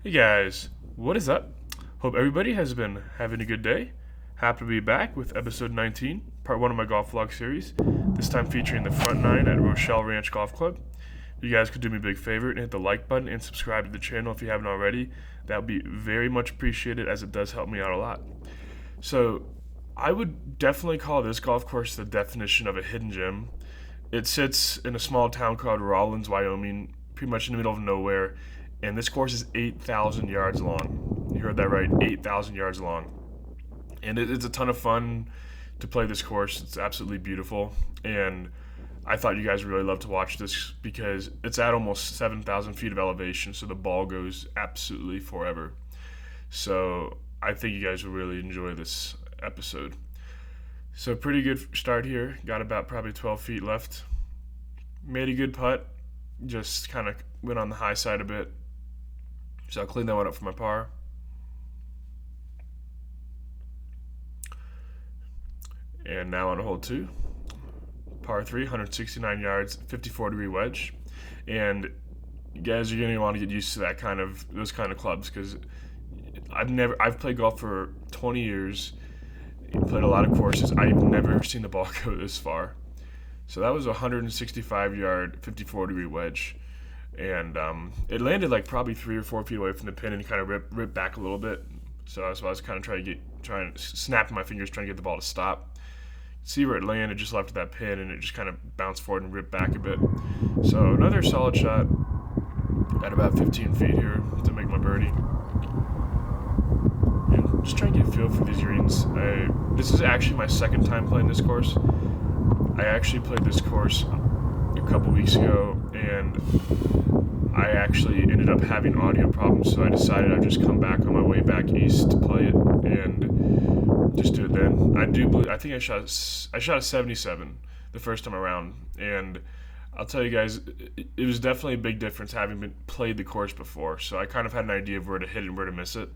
Hey guys, what is up? Hope everybody has been having a good day. Happy to be back with episode 19, part 1 of my golf vlog series. This time featuring the front nine at Rochelle Ranch Golf Club. If you guys could do me a big favor and hit the like button and subscribe to the channel if you haven't already. That would be very much appreciated as it does help me out a lot. So, I would definitely call this golf course the definition of a hidden gem. It sits in a small town called Rawlins, Wyoming, pretty much in the middle of nowhere, and this course is 8,000 yards long. You heard that right, 8,000 yards long. And it's a ton of fun to play this course. It's absolutely beautiful, and I thought you guys would really love to watch this because it's at almost 7,000 feet of elevation, so the ball goes absolutely forever. So I think you guys will really enjoy this episode. So pretty good start here. Got about probably 12 feet left. Made a good putt. Just kind of went on the high side a bit. So I'll clean that one up for my par. And now on hole 2. Par 3, 169 yards, 54-degree wedge. And you guys are going to want to get used to those kind of clubs because I've played golf for 20 years. Played a lot of courses. I've never seen the ball go this far. So that was a 165 yard, 54-degree wedge. And it landed like probably 3 or 4 feet away from the pin and kind of ripped back a little bit. So I was kind of trying to snap my fingers trying to get the ball to stop. See where it landed just left of that pin, and it just kind of bounced forward and ripped back a bit. So another solid shot at about 15 feet here to make my birdie. And just trying to get a feel for these greens. This is actually my second time playing this course. I actually played this course a couple weeks ago, and I actually ended up having audio problems, so I decided I'd just come back on my way back east to play it and just do it then. I think I shot a 77 the first time around, and I'll tell you guys, it was definitely a big difference having played the course before, so I kind of had an idea of where to hit and where to miss it.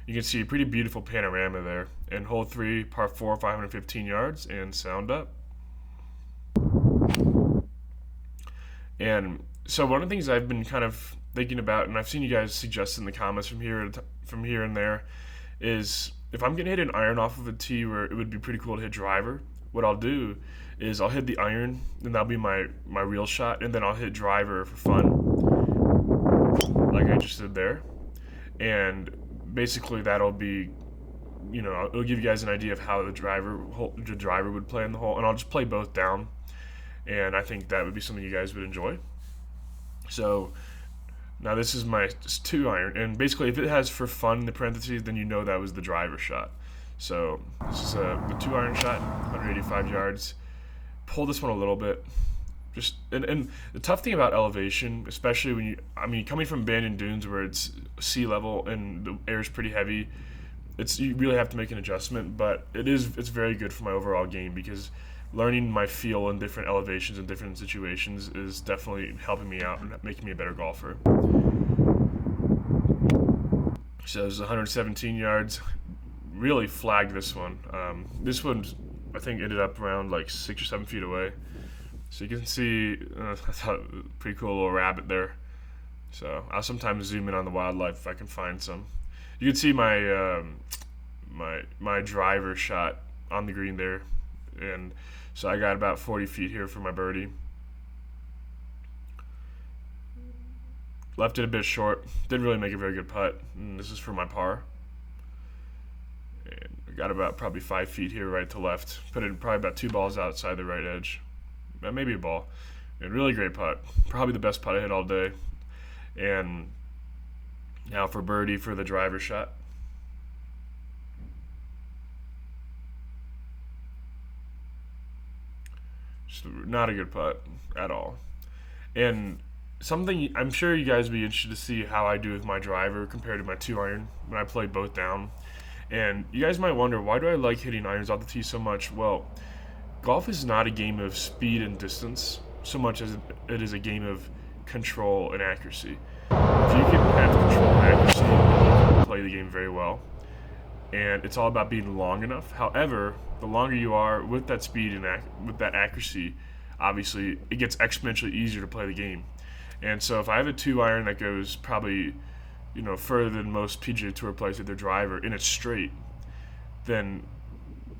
You can see a pretty beautiful panorama there. And hole 3, par 4, 515 yards, and sound up. And so one of the things I've been kind of thinking about, and I've seen you guys suggest in the comments from here and there, is if I'm gonna hit an iron off of a tee where it would be pretty cool to hit driver, what I'll do is I'll hit the iron, and that'll be my real shot, and then I'll hit driver for fun, like I just did there. And basically that'll be, it'll give you guys an idea of how the driver would play in the hole, and I'll just play both down, and I think that would be something you guys would enjoy. So now this is my 2 iron, and basically if it has for fun in the parentheses, then you know that was the driver shot. So this is the 2 iron shot, 185 yards. Pull this one a little bit. And the tough thing about elevation, especially when coming from Banyan Dunes where it's sea level and the air is pretty heavy, you really have to make an adjustment. But it's very good for my overall game because learning my feel in different elevations and different situations is definitely helping me out and making me a better golfer. So this is 117 yards. Really flagged this one. This one I think ended up around like 6 or 7 feet away. So you can see, I thought pretty cool little rabbit there. So I'll sometimes zoom in on the wildlife if I can find some. You can see my my driver shot on the green there, and so I got about 40 feet here for my birdie. Left it a bit short. Didn't really make a very good putt. And this is for my par. And I got about probably 5 feet here, right to left. Put it probably about 2 balls outside the right edge. Maybe a ball. And really great putt. Probably the best putt I hit all day. And now for birdie for the driver shot. Just not a good putt at all. And something I'm sure you guys would be interested to see how I do with my driver compared to my 2 iron when I play both down. And you guys might wonder, why do I like hitting irons off the tee so much? Well, golf is not a game of speed and distance so much as it is a game of control and accuracy. If you can have control and accuracy, you can play the game very well. And it's all about being long enough. However, the longer you are with that speed and with that accuracy, obviously it gets exponentially easier to play the game. And so if I have a 2 iron that goes probably, further than most PGA Tour players hit their driver and it's straight, then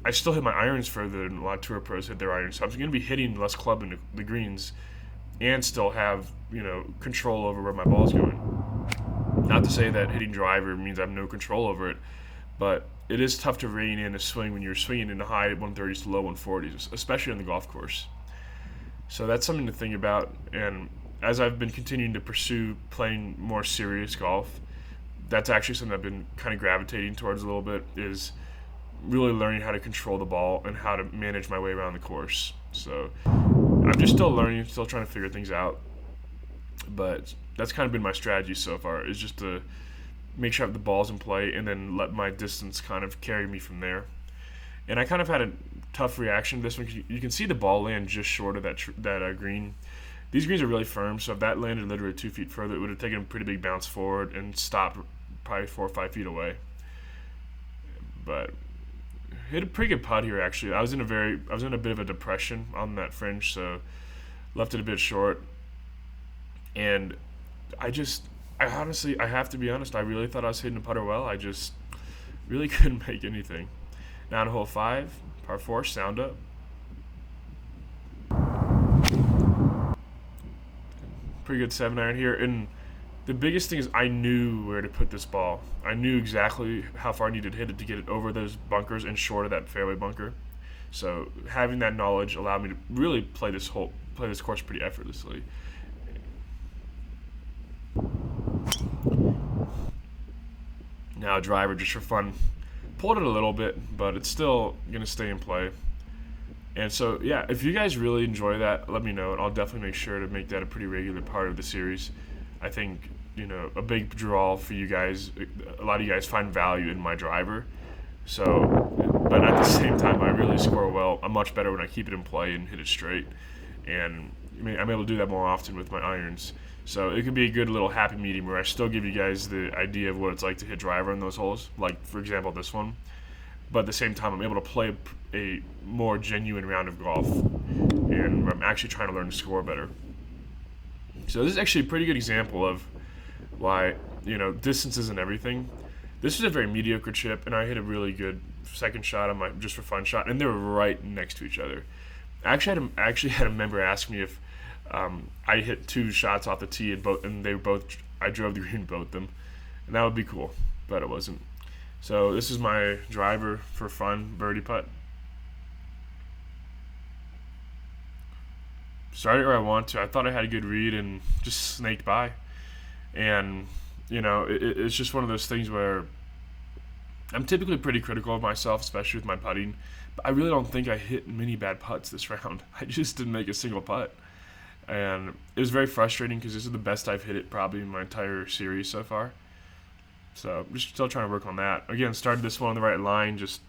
I still hit my irons further than a lot of tour pros hit their irons. So I'm going to be hitting less club in the greens and still have, control over where my ball's going. Not to say that hitting driver means I have no control over it, but it is tough to rein in a swing when you're swinging in the high 130s to low 140s, especially on the golf course. So that's something to think about. And as I've been continuing to pursue playing more serious golf, that's actually something I've been kind of gravitating towards a little bit, is really learning how to control the ball and how to manage my way around the course. So I'm just still learning, still trying to figure things out. But that's kind of been my strategy so far, is just to make sure I have the balls in play and then let my distance kind of carry me from there. And I kind of had a tough reaction to this one, because you can see the ball land just short of that green. These greens are really firm, so if that landed literally 2 feet further, it would have taken a pretty big bounce forward and stopped probably 4 or 5 feet away. But hit a pretty good putt here, actually. I was in a bit of a depression on that fringe, so left it a bit short. And I honestly, I have to be honest, I really thought I was hitting the putter well. I just really couldn't make anything. Now to hole 5, par 4, sound up. Pretty good 7-iron here. And the biggest thing is I knew where to put this ball. I knew exactly how far I needed to hit it to get it over those bunkers and short of that fairway bunker. So having that knowledge allowed me to really play this course pretty effortlessly. Now driver just for fun. Pulled it a little bit, but it's still going to stay in play. And so, yeah, if you guys really enjoy that, let me know, and I'll definitely make sure to make that a pretty regular part of the series. I think, a big draw for you guys, a lot of you guys find value in my driver. So, but at the same time, I really score well. I'm much better when I keep it in play and hit it straight. And I'm able to do that more often with my irons. So it could be a good little happy medium where I still give you guys the idea of what it's like to hit driver in those holes, like, for example, this one. But at the same time, I'm able to play a more genuine round of golf, and I'm actually trying to learn to score better. So this is actually a pretty good example of why, distance isn't everything. This was a very mediocre chip, and I hit a really good second shot on my just for fun shot, and they were right next to each other. I actually had a member ask me if I hit 2 shots off the tee, and I drove the green both them, and that would be cool, but it wasn't. So this is my driver for fun birdie putt. Started where I want to. I thought I had a good read and just snaked by. And, it's just one of those things where I'm typically pretty critical of myself, especially with my putting. But I really don't think I hit many bad putts this round. I just didn't make a single putt. And it was very frustrating because this is the best I've hit it probably in my entire series so far. So just still trying to work on that. Again, started this one on the right line, just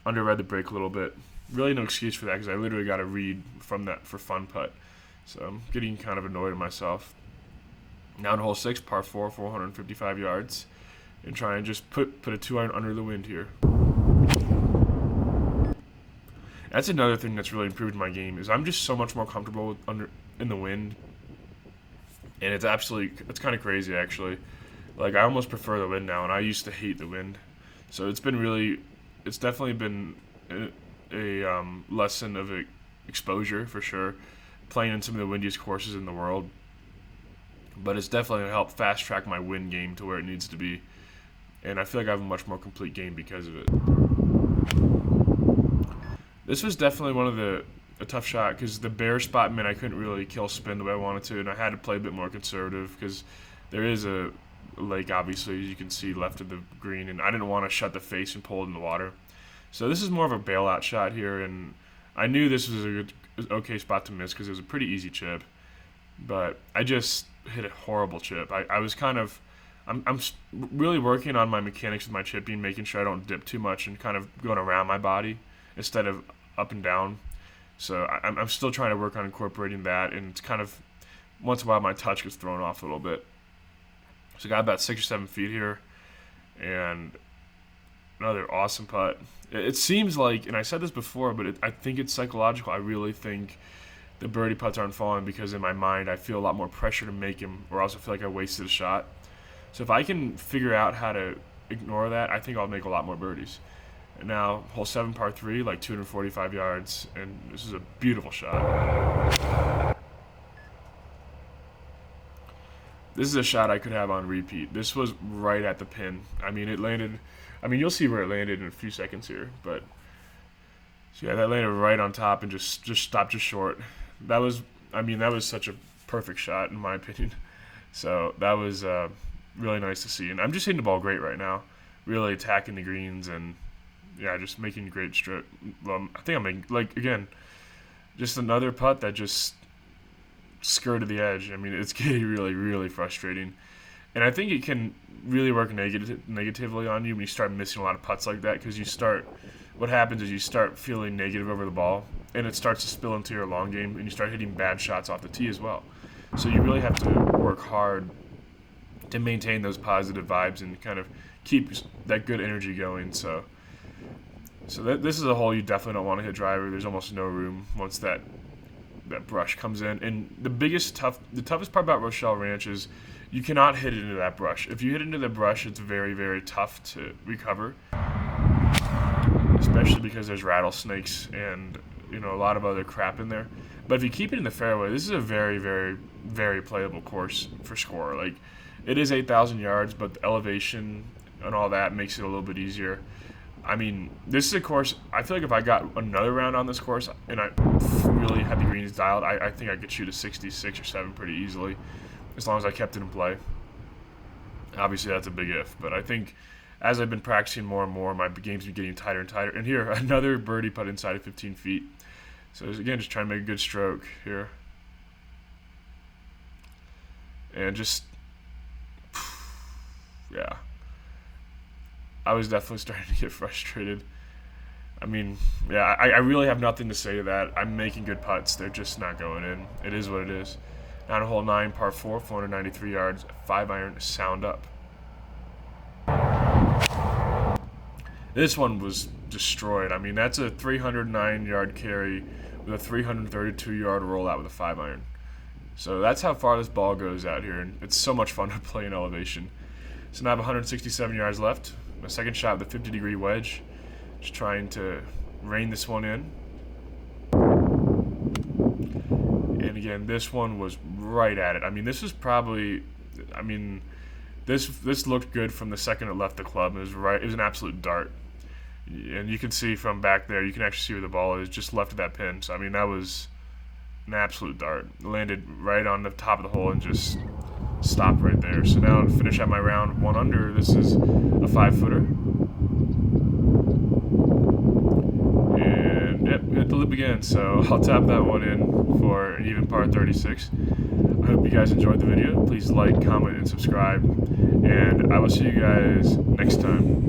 underread the break a little bit. Really no excuse for that, because I literally got a read from that for fun putt. So I'm getting kind of annoyed at myself. Now in hole 6, par 4, 455 yards. And try and just put a 2-iron under the wind here. That's another thing that's really improved my game, is I'm just so much more comfortable in the wind. And it's kind of crazy, actually. Like, I almost prefer the wind now, and I used to hate the wind. So it's definitely been a lesson of exposure, for sure, playing in some of the windiest courses in the world. But it's definitely helped fast-track my wind game to where it needs to be. And I feel like I have a much more complete game because of it. This was definitely a tough shot, because the bare spot meant I couldn't really kill spin the way I wanted to, and I had to play a bit more conservative, because there is a lake, obviously, as you can see, left of the green, and I didn't want to shut the face and pull it in the water. So this is more of a bailout shot here, and I knew this was a okay spot to miss because it was a pretty easy chip, but I just hit a horrible chip. I'm really working on my mechanics with my chipping, making sure I don't dip too much and kind of going around my body instead of up and down. So I'm still trying to work on incorporating that, and it's kind of, once in a while my touch gets thrown off a little bit. So I got about 6 or 7 feet here, and another awesome putt. It seems like, and I said this before, but I think it's psychological. I really think the birdie putts aren't falling because in my mind I feel a lot more pressure to make him, or else I feel like I wasted a shot. So if I can figure out how to ignore that, I think I'll make a lot more birdies. And now, hole 7, par 3, like 245 yards, and this is a beautiful shot. This is a shot I could have on repeat. This was right at the pin. I mean, it landed. I mean, you'll see where it landed in a few seconds here, but so yeah, that landed right on top and just stopped just short. That was, I mean, that was such a perfect shot in my opinion. So that was really nice to see, and I'm just hitting the ball great right now, really attacking the greens and yeah, just making great stroke. I think I'm making, like, again, just another putt that just skirted the edge. I mean, it's getting really, really frustrating. And I think it can really work negatively on you when you start missing a lot of putts like that, because what happens is you start feeling negative over the ball, and it starts to spill into your long game, and you start hitting bad shots off the tee as well. So you really have to work hard to maintain those positive vibes and kind of keep that good energy going. So this is a hole you definitely don't want to hit driver. There's almost no room once that brush comes in. And the toughest part about Rochelle Ranch is you cannot hit it into that brush. If you hit into the brush, it's very, very tough to recover, especially because there's rattlesnakes and a lot of other crap in there. But if you keep it in the fairway, this is a very, very, very playable course for score. Like, it is 8,000 yards, but the elevation and all that makes it a little bit easier. I mean, this is a course, I feel like if I got another round on this course and I really had the greens dialed, I think I could shoot a 66 or 7 pretty easily, as long as I kept it in play. Obviously, that's a big if, but I think as I've been practicing more and more, my game's been getting tighter and tighter. And here, another birdie putt inside of 15 feet. So again, just trying to make a good stroke here. And just, yeah. I was definitely starting to get frustrated. I mean, yeah, I really have nothing to say to that. I'm making good putts. They're just not going in. It is what it is. Now to hole 9, par 4, 493 yards, 5-iron, sound up. This one was destroyed. I mean, that's a 309-yard carry with a 332-yard rollout with a 5-iron. So that's how far this ball goes out here, and it's so much fun to play in elevation. So now I have 167 yards left. My second shot with a 50-degree wedge. Just trying to rein this one in. And again, this one was right at it. I mean, this was probably, I mean, this looked good from the second it left the club. It was right. It was an absolute dart. And you can see from back there, you can actually see where the ball is, just left of that pin. So, I mean, that was an absolute dart. It landed right on the top of the hole and just stopped right there. So now to finish out my round 1 under, this is a 5-footer. And, yep, hit the loop again. So I'll tap that one in for an even par 36. I hope you guys enjoyed the video. Please like, comment, and subscribe. And I will see you guys next time.